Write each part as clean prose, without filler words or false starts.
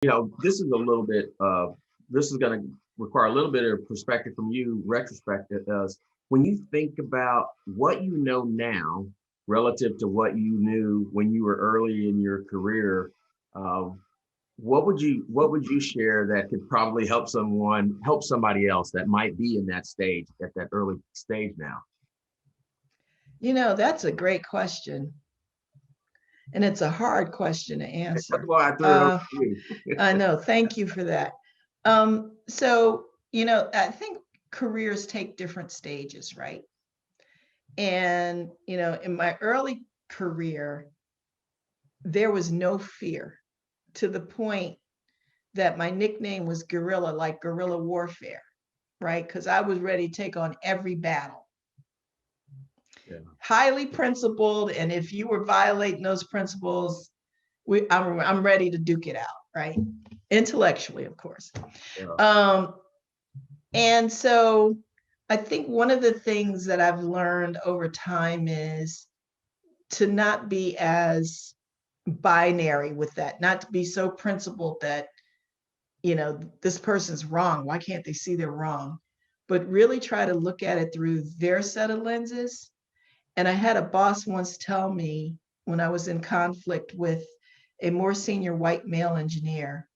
This is a little bit of, this is going to require a little bit of perspective from you, retrospective, as when you think about what you know now relative to what you knew when you were early in your career, uh, what would you share that could probably help somebody else that might be in that stage, at that early stage now? That's a great question. And it's a hard question to That's answer. why I threw it over Uh, to you. I know. Thank you for that. So, I think careers take different stages, right? And, in my early career, there was no fear to the point that my nickname was Guerrilla, like guerrilla warfare, right? Because I was ready to take on every battle. Yeah. Highly principled. And if you were violating those principles, I'm ready to duke it out, right? Intellectually, of course. Yeah. And so I think one of the things that I've learned over time is to not be as binary with that, not to be so principled that, this person's wrong. Why can't they see they're wrong? But really try to look at it through their set of lenses. And I had a boss once tell me when I was in conflict with a more senior white male engineer,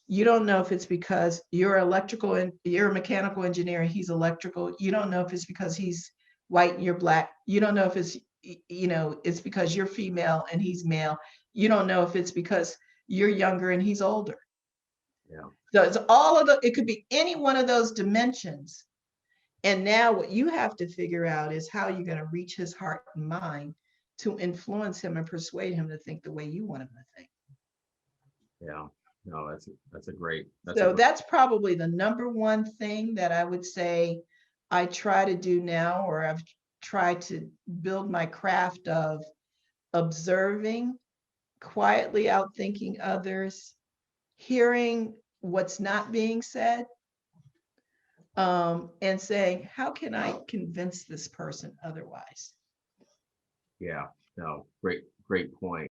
you don't know if it's because you're electrical and you're a mechanical engineer and he's electrical. You don't know if it's because he's white and you're black. You don't know if it's because you're female and he's male. You don't know if it's because you're younger and he's older. Yeah. So it could be any one of those dimensions. And now what you have to figure out is how you're going to reach his heart and mind to influence him and persuade him to think the way you want him to think. Yeah. No, So that's probably the number one thing that I would say I try to do now, or I've tried to build my craft of observing, quietly outthinking others, hearing what's not being said, and saying, how can I convince this person otherwise? Yeah. No, great point.